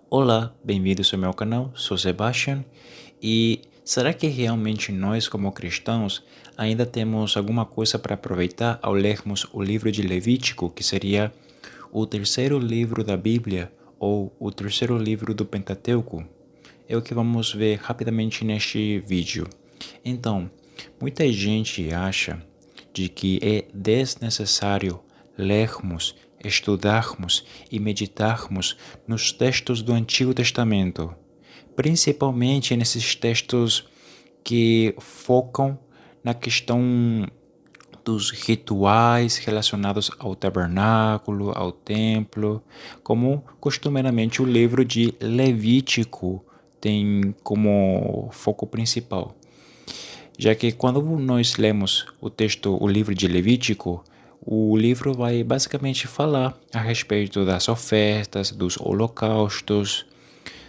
Olá, bem-vindos ao meu canal, sou Sebastian e será que realmente nós, como cristãos, ainda temos alguma coisa para aproveitar ao lermos o livro de Levítico, que seria o terceiro livro da Bíblia ou o terceiro livro do Pentateuco? É o que vamos ver rapidamente neste vídeo. Então, muita gente acha de que é desnecessário lermos, estudarmos e meditarmos nos textos do Antigo Testamento, principalmente nesses textos que focam na questão dos rituais relacionados ao tabernáculo, ao templo, como costumeiramente o livro de Levítico tem como foco principal. Já que quando nós lemos o livro de Levítico, o livro vai basicamente falar a respeito das ofertas, dos holocaustos,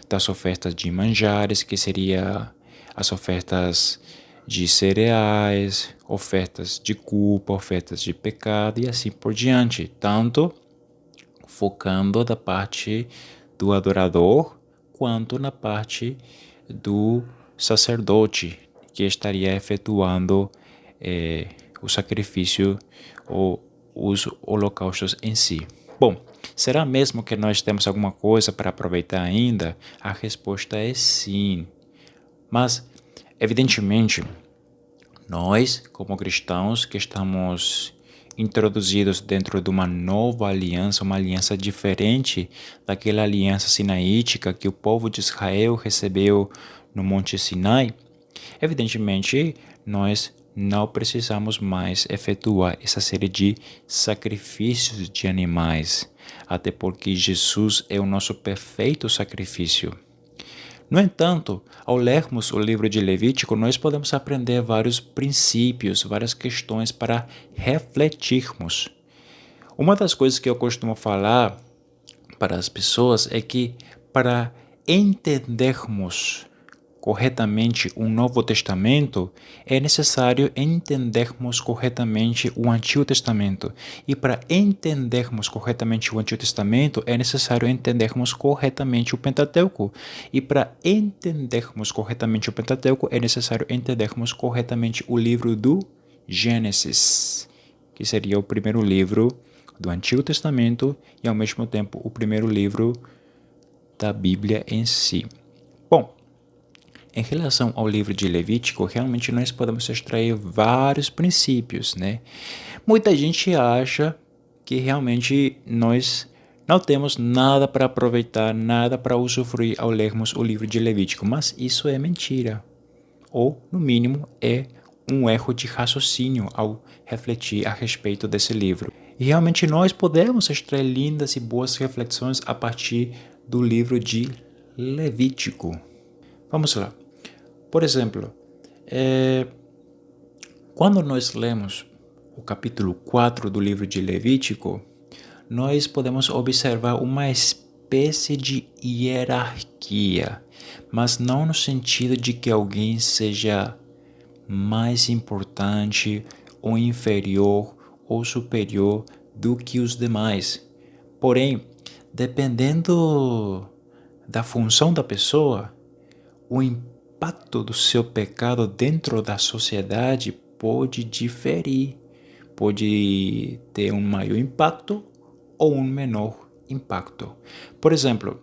das ofertas de manjares, que seria as ofertas de cereais, ofertas de culpa, ofertas de pecado e assim por diante, tanto focando da parte do adorador quanto na parte do sacerdote que estaria efetuando o sacrifício ou os holocaustos em si. Bom, será mesmo que nós temos alguma coisa para aproveitar ainda? A resposta é sim. Mas, evidentemente, nós, como cristãos que estamos introduzidos dentro de uma nova aliança, uma aliança diferente daquela aliança sinaítica que o povo de Israel recebeu no Monte Sinai, evidentemente nós não precisamos mais efetuar essa série de sacrifícios de animais, até porque Jesus é o nosso perfeito sacrifício. No entanto, ao lermos o livro de Levítico, nós podemos aprender vários princípios, várias questões para refletirmos. Uma das coisas que eu costumo falar para as pessoas é que para entendermos corretamente o Novo Testamento, é necessário entendermos corretamente o Antigo Testamento. E para entendermos corretamente o Antigo Testamento, é necessário entendermos corretamente o Pentateuco. E para entendermos corretamente o Pentateuco, é necessário entendermos corretamente o livro do Gênesis, que seria o primeiro livro do Antigo Testamento e, ao mesmo tempo, o primeiro livro da Bíblia em si. Bom, em relação ao livro de Levítico, realmente nós podemos extrair vários princípios, né? Muita gente acha que realmente nós não temos nada para aproveitar, nada para usufruir ao lermos o livro de Levítico, mas isso é mentira. Ou, no mínimo, é um erro de raciocínio ao refletir a respeito desse livro. E realmente nós podemos extrair lindas e boas reflexões a partir do livro de Levítico. Vamos lá. Por exemplo, quando nós lemos o capítulo 4 do livro de Levítico, nós podemos observar uma espécie de hierarquia, mas não no sentido de que alguém seja mais importante ou inferior ou superior do que os demais. Porém, dependendo da função da pessoa, o impacto do seu pecado dentro da sociedade pode diferir, pode ter um maior impacto ou um menor impacto. Por exemplo,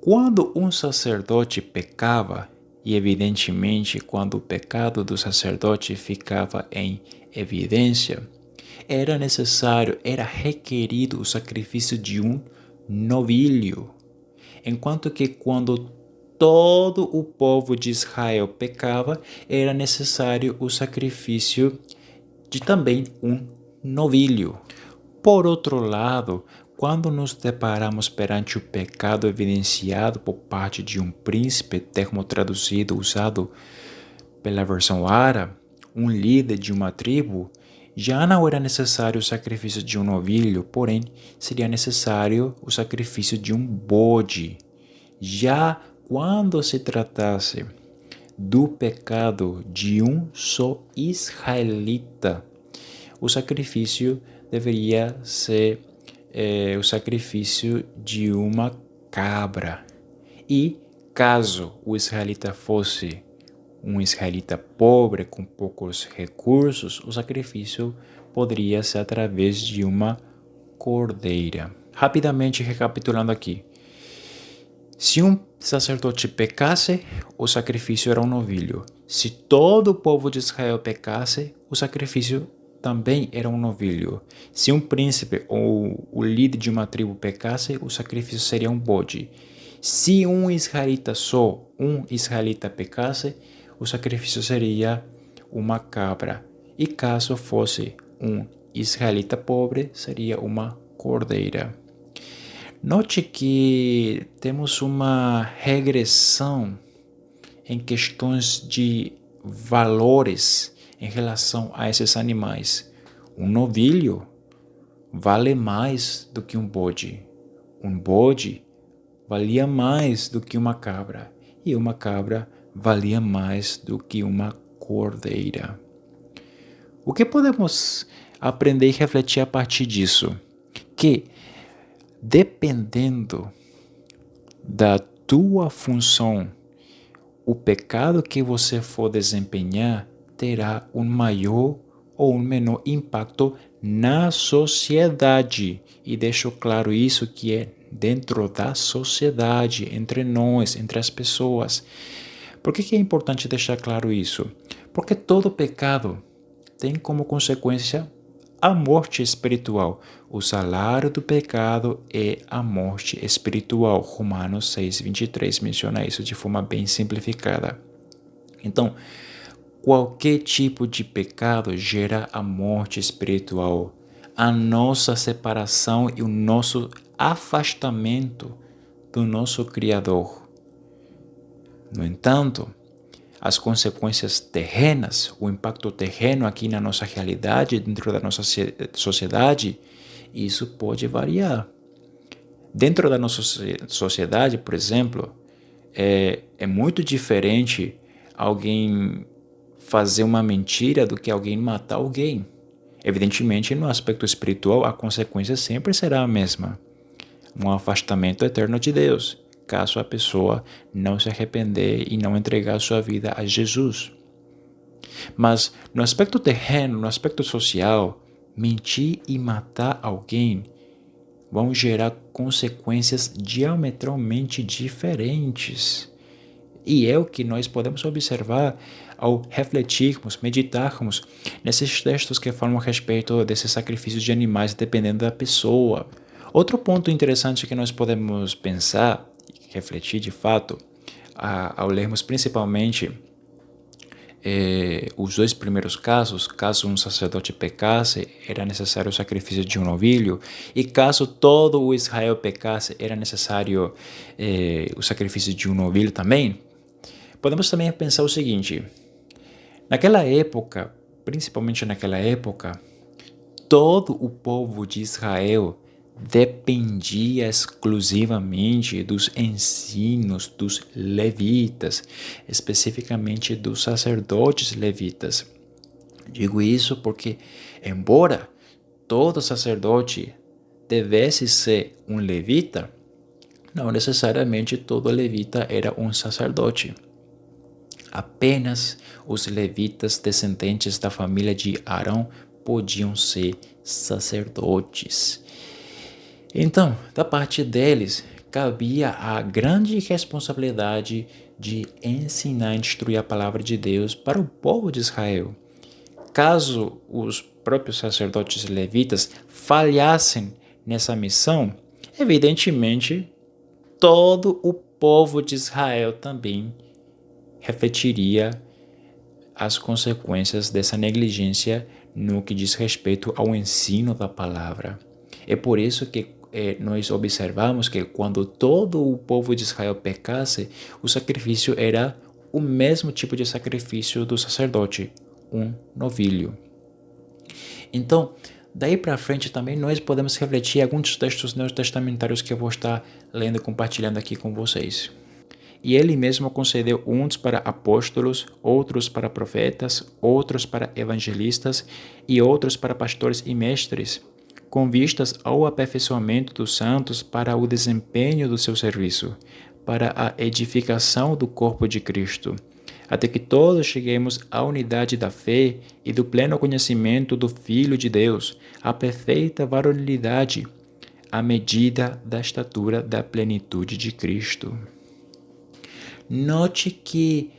quando um sacerdote pecava, e evidentemente quando o pecado do sacerdote ficava em evidência, era necessário, era requerido o sacrifício de um novilho. Enquanto que quando todo o povo de Israel pecava, era necessário o sacrifício de também um novilho. Por outro lado, quando nos deparamos perante o pecado evidenciado por parte de um príncipe, termo traduzido usado pela versão árabe, um líder de uma tribo, já não era necessário o sacrifício de um novilho, porém seria necessário o sacrifício de um bode. Já quando se tratasse do pecado de um só israelita, o sacrifício deveria ser o sacrifício de uma cabra. E caso o israelita fosse um israelita pobre, com poucos recursos, o sacrifício poderia ser através de uma cordeira. Rapidamente recapitulando aqui. Se um sacerdote pecasse, o sacrifício era um novilho. Se todo o povo de Israel pecasse, o sacrifício também era um novilho. Se um príncipe ou o líder de uma tribo pecasse, o sacrifício seria um bode. Se um israelita pecasse, o sacrifício seria uma cabra. E caso fosse um israelita pobre, seria uma cordeira. Note que temos uma regressão em questões de valores em relação a esses animais. Um novilho vale mais do que um bode. Um bode valia mais do que uma cabra. E uma cabra valia mais do que uma cordeira. O que podemos aprender e refletir a partir disso? Que, dependendo da tua função, o pecado que você for desempenhar terá um maior ou um menor impacto na sociedade. E deixo claro isso, que é dentro da sociedade, entre nós, entre as pessoas. Por que é importante deixar claro isso? Porque todo pecado tem como consequência a morte espiritual. O salário do pecado é a morte espiritual. Romanos 6:23 menciona isso de forma bem simplificada. Então, qualquer tipo de pecado gera a morte espiritual, a nossa separação e o nosso afastamento do nosso Criador. No entanto, as consequências terrenas, o impacto terreno aqui na nossa realidade, dentro da nossa sociedade, isso pode variar. Dentro da nossa sociedade, por exemplo, é muito diferente alguém fazer uma mentira do que alguém matar alguém. Evidentemente, no aspecto espiritual, a consequência sempre será a mesma. Um afastamento eterno de Deus, caso a pessoa não se arrepender e não entregar sua vida a Jesus. Mas no aspecto terreno, no aspecto social, mentir e matar alguém vão gerar consequências diametralmente diferentes. E é o que nós podemos observar ao refletirmos, meditarmos nesses textos que falam a respeito desses sacrifícios de animais, dependendo da pessoa. Outro ponto interessante que nós podemos pensar, refletir de fato, ao lermos principalmente os dois primeiros casos, caso um sacerdote pecasse, era necessário o sacrifício de um novilho, e caso todo o Israel pecasse, era necessário o sacrifício de um novilho também. Podemos também pensar o seguinte: naquela época, principalmente naquela época, todo o povo de Israel dependia exclusivamente dos ensinos dos levitas, especificamente dos sacerdotes levitas. Digo isso porque, embora todo sacerdote devesse ser um levita, não necessariamente todo levita era um sacerdote. Apenas os levitas descendentes da família de Arão podiam ser sacerdotes. Então, da parte deles, cabia a grande responsabilidade de ensinar e instruir a palavra de Deus para o povo de Israel. Caso os próprios sacerdotes levitas falhassem nessa missão, evidentemente, todo o povo de Israel também refletiria as consequências dessa negligência no que diz respeito ao ensino da palavra. É por isso que nós observamos que quando todo o povo de Israel pecasse, o sacrifício era o mesmo tipo de sacrifício do sacerdote, um novilho. Então, daí para frente também nós podemos refletir alguns textos neotestamentários que eu vou estar lendo e compartilhando aqui com vocês. E ele mesmo concedeu uns para apóstolos, outros para profetas, outros para evangelistas e outros para pastores e mestres, com vistas ao aperfeiçoamento dos santos para o desempenho do seu serviço, para a edificação do corpo de Cristo, até que todos cheguemos à unidade da fé e do pleno conhecimento do Filho de Deus, à perfeita varonilidade, à medida da estatura da plenitude de Cristo. Note que,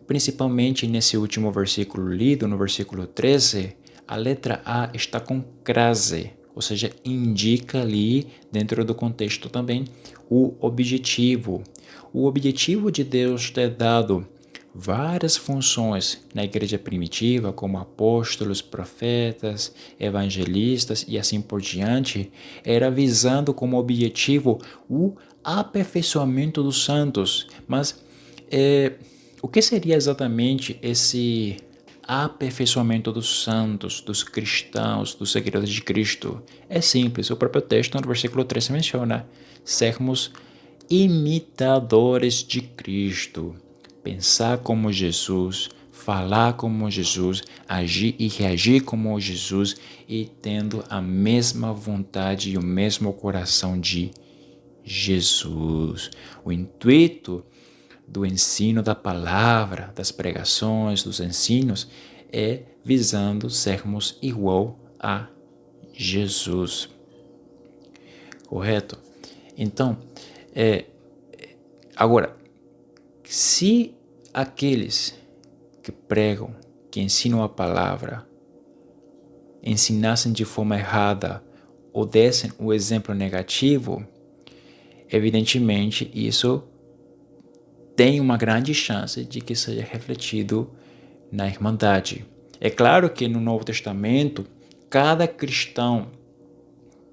principalmente nesse último versículo lido, no versículo 13, a letra A está com crase, ou seja, indica ali, dentro do contexto também, o objetivo. O objetivo de Deus ter dado várias funções na igreja primitiva, como apóstolos, profetas, evangelistas e assim por diante, era visando como objetivo o aperfeiçoamento dos santos. Mas o que seria exatamente esse aperfeiçoamento dos santos, dos cristãos, dos seguidores de Cristo? É simples, o próprio texto no versículo 13 menciona: sermos imitadores de Cristo, pensar como Jesus, falar como Jesus, agir e reagir como Jesus e tendo a mesma vontade e o mesmo coração de Jesus. O intuito do ensino da palavra, das pregações, dos ensinos, é visando sermos igual a Jesus. Correto? Então, agora, se aqueles que pregam, que ensinam a palavra, ensinassem de forma errada ou dessem o exemplo negativo, evidentemente isso tem uma grande chance de que seja refletido na Irmandade. É claro que no Novo Testamento, cada cristão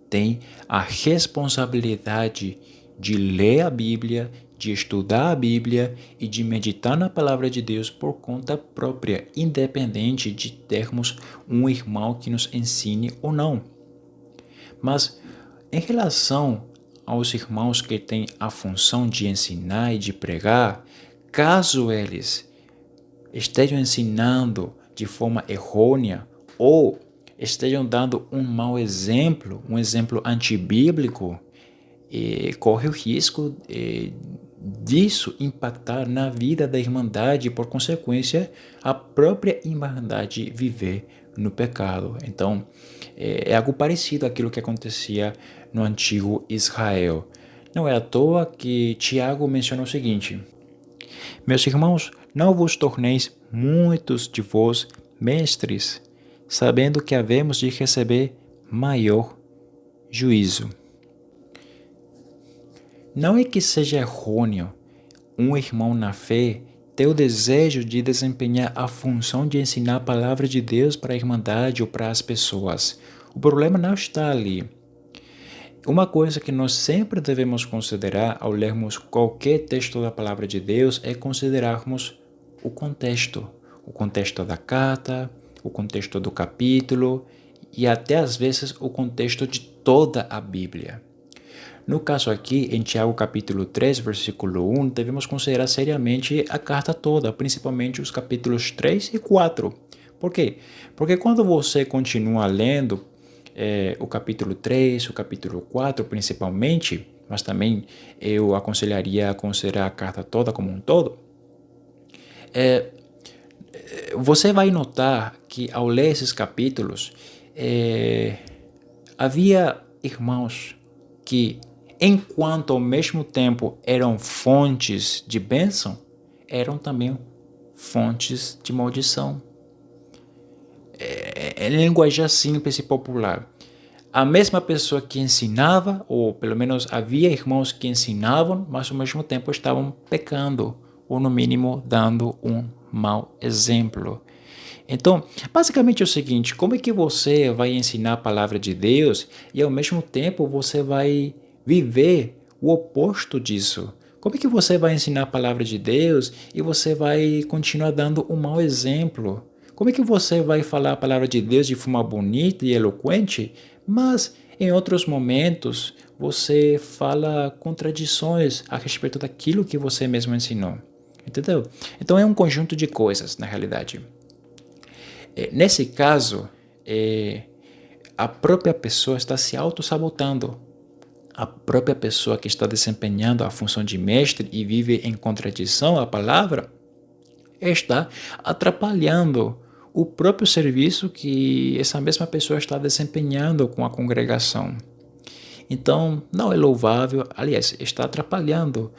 tem a responsabilidade de ler a Bíblia, de estudar a Bíblia e de meditar na Palavra de Deus por conta própria, independente de termos um irmão que nos ensine ou não. Mas, em relação aos irmãos que têm a função de ensinar e de pregar, caso eles estejam ensinando de forma errônea ou estejam dando um mau exemplo, um exemplo antibíblico, corre o risco disso impactar na vida da Irmandade e, por consequência, a própria Irmandade viver no pecado. Então, é algo parecido àquilo que acontecia no antigo Israel. Não é à toa que Tiago menciona o seguinte: meus irmãos, não vos torneis muitos de vós mestres, sabendo que havemos de receber maior juízo. Não é que seja errôneo um irmão na fé ter o desejo de desempenhar a função de ensinar a palavra de Deus para a Irmandade ou para as pessoas. O problema não está ali. Uma coisa que nós sempre devemos considerar ao lermos qualquer texto da palavra de Deus é considerarmos o contexto da carta, o contexto do capítulo e até às vezes o contexto de toda a Bíblia. No caso aqui, em Tiago capítulo 3, versículo 1, devemos considerar seriamente a carta toda, principalmente os capítulos 3 e 4. Por quê? Porque quando você continua lendo o capítulo 3, o capítulo 4 principalmente, mas também eu aconselharia a considerar a carta toda como um todo, você vai notar que ao ler esses capítulos, havia irmãos que, enquanto ao mesmo tempo eram fontes de bênção, eram também fontes de maldição. É linguajar simples e popular. A mesma pessoa que ensinava, ou pelo menos havia irmãos que ensinavam, mas ao mesmo tempo estavam pecando, ou no mínimo dando um mau exemplo. Então, basicamente é o seguinte: como é que você vai ensinar a palavra de Deus e ao mesmo tempo você vai viver o oposto disso? Como é que você vai ensinar a palavra de Deus e você vai continuar dando um mau exemplo? Como é que você vai falar a palavra de Deus de forma bonita e eloquente, mas em outros momentos você fala contradições a respeito daquilo que você mesmo ensinou? Entendeu? Então é um conjunto de coisas, na realidade. Nesse caso, a própria pessoa está se auto-sabotando a própria pessoa que está desempenhando a função de mestre e vive em contradição à palavra, está atrapalhando o próprio serviço que essa mesma pessoa está desempenhando com a congregação. Então, não é louvável, aliás, está atrapalhando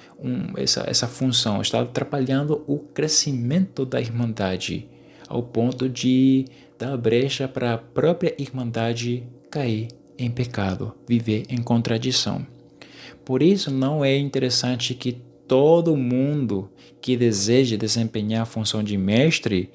essa função, está atrapalhando o crescimento da irmandade, ao ponto de dar brecha para a própria irmandade cair em pecado, viver em contradição. Por isso, não é interessante que todo mundo que deseja desempenhar a função de mestre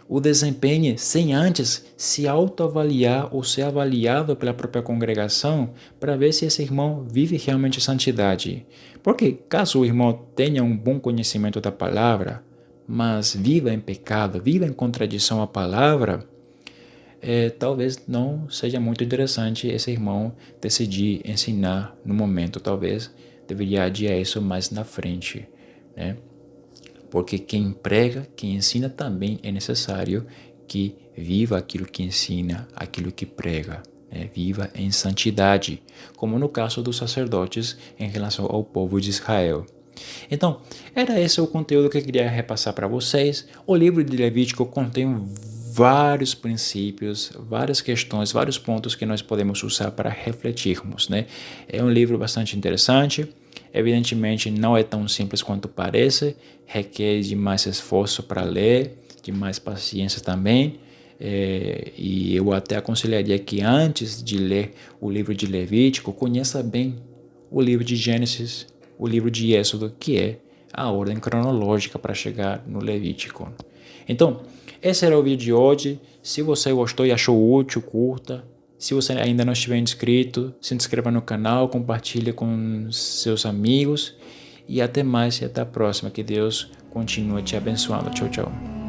o desempenhe sem antes se autoavaliar ou ser avaliado pela própria congregação para ver se esse irmão vive realmente santidade. Porque caso o irmão tenha um bom conhecimento da palavra, mas viva em pecado, viva em contradição à palavra, talvez não seja muito interessante esse irmão decidir ensinar no momento. Talvez deveria adiar isso mais na frente, né? Porque quem prega, quem ensina também é necessário que viva aquilo que ensina, aquilo que prega, né? Viva em santidade, como no caso dos sacerdotes em relação ao povo de Israel. Então, era esse o conteúdo que eu queria repassar para vocês. O livro de Levítico contém vários princípios, várias questões, vários pontos que nós podemos usar para refletirmos, né? É um livro bastante interessante. Evidentemente, não é tão simples quanto parece, requer de mais esforço para ler, de mais paciência também. E eu até aconselharia que antes de ler o livro de Levítico, conheça bem o livro de Gênesis, o livro de Êxodo, que é a ordem cronológica para chegar no Levítico. Então, esse era o vídeo de hoje. Se você gostou e achou útil, curta. Se você ainda não estiver inscrito, se inscreva no canal, compartilhe com seus amigos. E até mais e até a próxima. Que Deus continue te abençoando. Tchau, tchau.